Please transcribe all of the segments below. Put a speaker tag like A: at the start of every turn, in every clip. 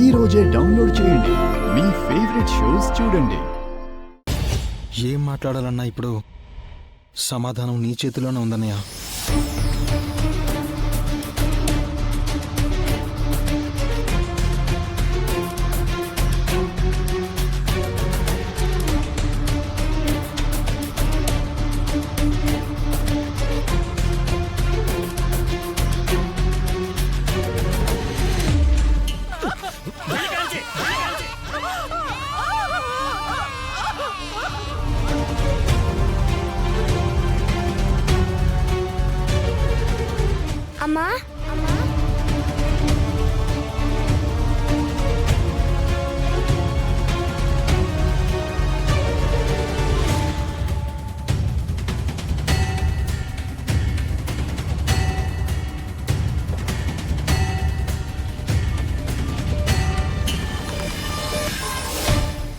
A: ఈ రోజే డౌన్లోడ్ చేయండి. మీ ఫేవరెట్ షోస్ చూడండి.
B: ఏం మాట్లాడాలన్నా ఇప్పుడు సమాధానం నీ చేతిలోనే ఉందన్నయ్య.
C: అమ్మా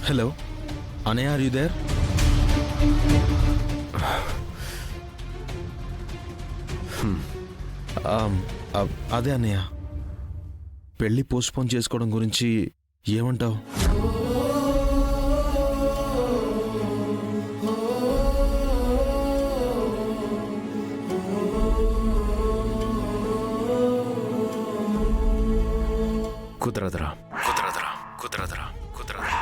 B: హలో అనయ్య, ఆర్ యు దేర్? అదే అన్నయ్య, పెళ్ళి పోస్ట్పోన్ చేసుకోవడం గురించి ఏమంటావు? కుదరదురా కుదరదురా కుదరదురా కుదరదురా.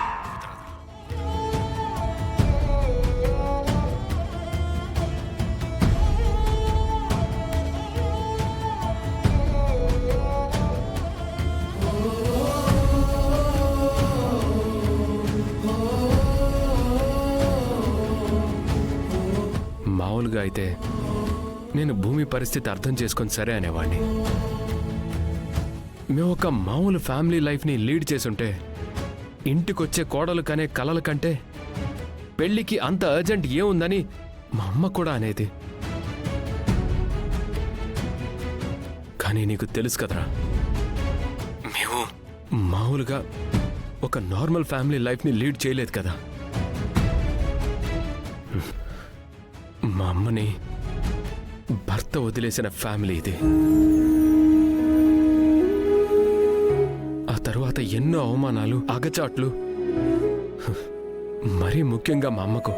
D: మామూలుగా అయితే నేను భూమి పరిస్థితి అర్థం చేసుకొని సరే అనేవాడిని. మేము ఒక మామూలు ఫ్యామిలీ లైఫ్ని లీడ్ చేసుంటే ఇంటికొచ్చే కోడలు కనే కలల కంటే పెళ్ళికి అంత అర్జెంట్ ఏముందని మా అమ్మ కూడా అనేది. కానీ నీకు తెలుసు కదరా, మేము మామూలుగా ఒక నార్మల్ ఫ్యామిలీ లైఫ్ని లీడ్ చేయలేదు కదా. మా అమ్మని భర్త వదిలేసిన ఫ్యామిలీ ఇది. ఆ తరువాత ఎన్నో అవమానాలు, అగచాట్లు, మరీ ముఖ్యంగా మా అమ్మకు.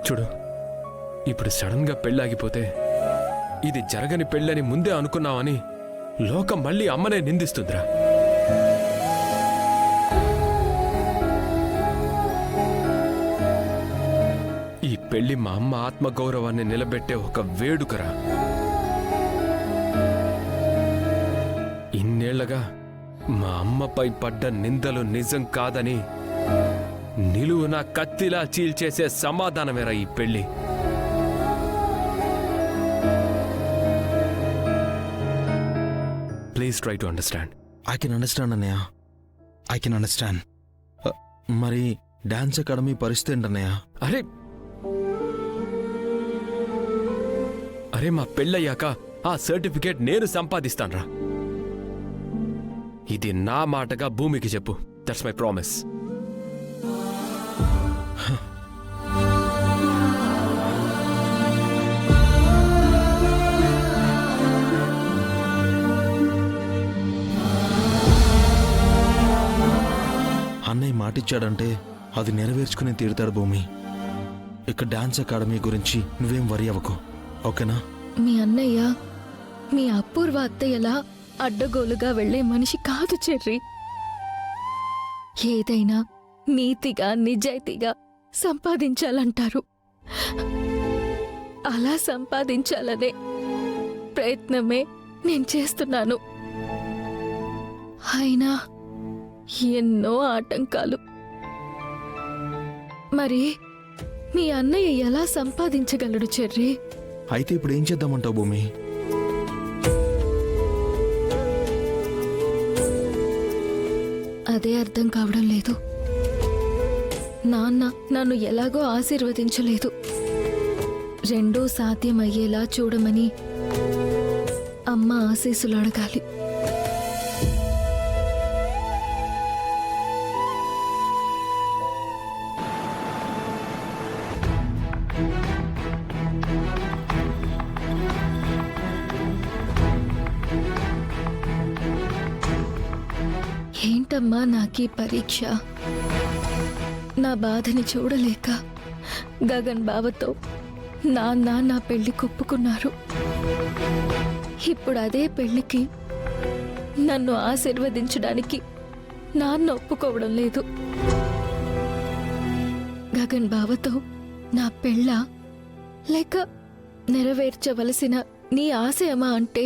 D: చూడు, ఇప్పుడు సడన్ గా పెళ్ళాగిపోతే ఇది జరగని పెళ్ళని ముందే అనుకున్నావని లోకం మళ్ళీ అమ్మనే నిందిస్తుందిరా. ఈ పెళ్లి మా అమ్మ ఆత్మగౌరవాన్ని నిలబెట్టే ఒక వేడుకరా. ఇన్నేళ్లగా మా అమ్మపై పడ్డ నిందలు నిజం కాదని నిలువున కత్తిలా చీల్చేసే సమాధానమేరా ఈ పెళ్లి. Please try to understand.
B: I can understand అన్నయ్య, ఐ కెన్ అండర్స్టాండ్. మరి డాన్స్ అకాడమీ పరిస్థితి ఏంటన్నయ్య?
D: అరే అరే మా పెళ్ళయ్యాక ఆ సర్టిఫికేట్ నేను సంపాదిస్తాన్రా. ఇది నా మాటగా భూమికి చెప్పు. That's my promise.
B: అన్నయ్య మాటిచ్చాడంటే అది నెరవేర్చుకుని తీరుతాడు భూమి. ఇక డాన్స్ అకాడమీ గురించి నువ్వేం వరి అవ్వకు, ఓకేనా?
E: మీ అన్నయ్య మీ అపూర్వ అత్తయ్యలా అడ్డగోలుగా వెళ్లే మనిషి కాదు చెర్రి. ఏదైనా నీతిగా నిజాయితీగా సంపాదించాలంటారు. అలా సంపాదించాలనే ప్రయత్నమే నేను చేస్తున్నాను. అయినా ఎన్నో ఆటంకాలు. మరి మీ అన్నయ్య ఎలా సంపాదించగలడు చెర్రి?
B: అయితే ఇప్పుడు ఏం చేద్దామంటావు భూమి?
E: అదే అర్థం కావడం లేదు. నాన్న నన్ను ఎలాగో ఆశీర్వదించలేదు. రెండూ సాధ్యమయ్యేలా చూడమని అమ్మ ఆశీస్సులు అడగాలి. ఏంటమ్మా నాకీ పరీక్ష? నా బాధని చూడలేక గగన్ బావతో నాన్న నా పెళ్లి కొప్పుకున్నారు. ఇప్పుడు అదే పెళ్లికి నన్ను ఆశీర్వదించడానికి నాన్న ఒప్పుకోవడం లేదు. గగన్ బావతో నా పెళ్ళ లేక నెరవేర్చవలసిన నీ ఆశయమా అంటే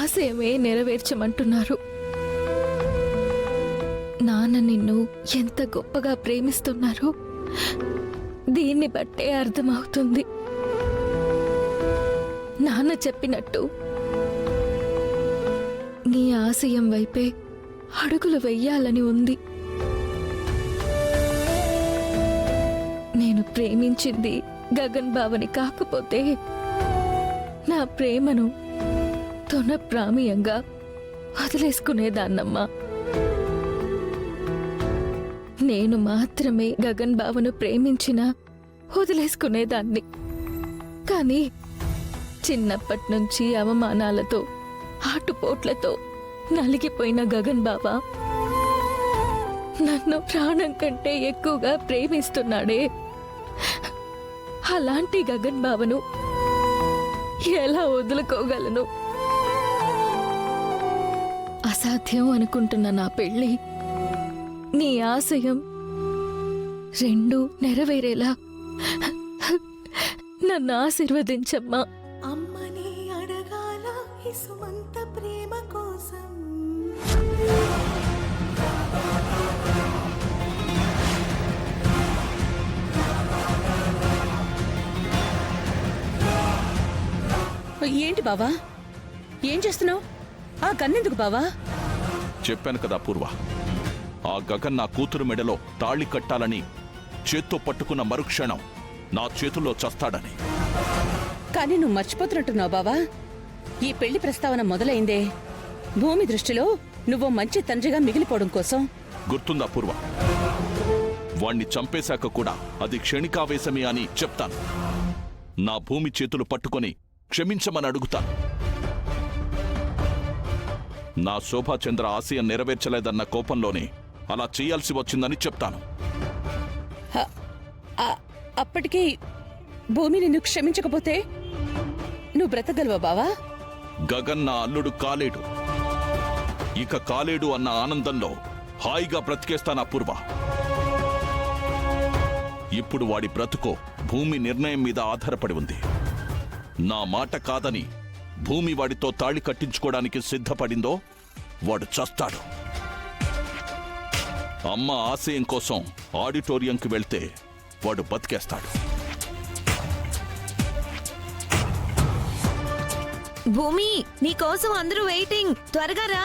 E: ఆశయమే నెరవేర్చమంటున్నారు. నాన్న నిన్ను ఎంత గొప్పగా ప్రేమిస్తున్నారో దీన్ని బట్టే అర్థమవుతుంది. నాన్న చెప్పినట్టు నీ ఆశయం వైపే అడుగులు వెయ్యాలని ఉంది. నేను ప్రేమించింది గగన్ బావని కాకపోతే నా ప్రేమను తొనప్రామీయంగా వదిలేసుకునేదాన్నమ్మా. నేను మాత్రమే గగన్ బావను ప్రేమించినా వదిలేసుకునేదాన్ని. కానీ చిన్నప్పటి నుంచి అవమానాలతో ఆటుపోట్లతో నలిగిపోయిన గగన్ బావ నన్ను ప్రాణం కంటే ఎక్కువగా ప్రేమిస్తున్నాడే. అలాంటి గగన్ బావను ఎలా వదులుకోగలను? అసాధ్యం అనుకుంటున్న నా పెళ్లి నీ ఆశయం రెండూ నెరవేరేలా నన్ను ఆశీర్వదించమ్మా.
C: అమ్మని అడగాల ఇసుమంత ప్రేమ కోసం.
F: ఏంటి బావా, ఏం చేస్తున్నావు? ఆ గన్నెందుకు బావా?
G: చెప్పాను కదా పూర్వ, ఆ గగన్ నా కూతురు మెడలో తాళి కట్టాలని చేత్తో పట్టుకున్న మరుక్షణం నా చేతుల్లో చస్తాడని.
F: కానీ నువ్వు మర్చిపోతున్నట్టున్నావు బావా. ఈ పెళ్లి ప్రస్తావన మొదలైందే భూమి దృష్టిలో నువ్వు మంచి తండ్రిగా మిగిలిపోవడం కోసం.
G: గుర్తుందా పూర్వ? వాణ్ణి చంపేశాక కూడా అది క్షణికావేశమే అని చెప్తాను. నా భూమి చేతులు పట్టుకొని క్షమించమని అడుగుతాను. నా శోభాచంద్ర ఆశయం నెరవేర్చలేదన్న కోపంలోనే అలా చేయాల్సి వచ్చిందని చెప్తాను.
F: అప్పటికి భూమి నిన్ను క్షమించకపోతే నువ్వు బ్రతకగలవా బావా?
G: గగన్ నా అల్లుడు కాలేడు, ఇక కాలేడు అన్న ఆనందంలో హాయిగా బ్రతికేస్తానా పూర్వ. ఇప్పుడు వాడి బ్రతుకో భూమి నిర్ణయం మీద ఆధారపడి ఉంది. నా మాట కాదని భూమి వాడితో తాళి కట్టించుకోవడానికి సిద్ధపడిందో వాడు చస్తాడు. అమ్మ ఆశయం కోసం ఆడిటోరియంకి వెళ్తే వాడు బతికేస్తాడు.
H: భూమి, నీకోసం అందరూ వెయిటింగ్, త్వరగా రా.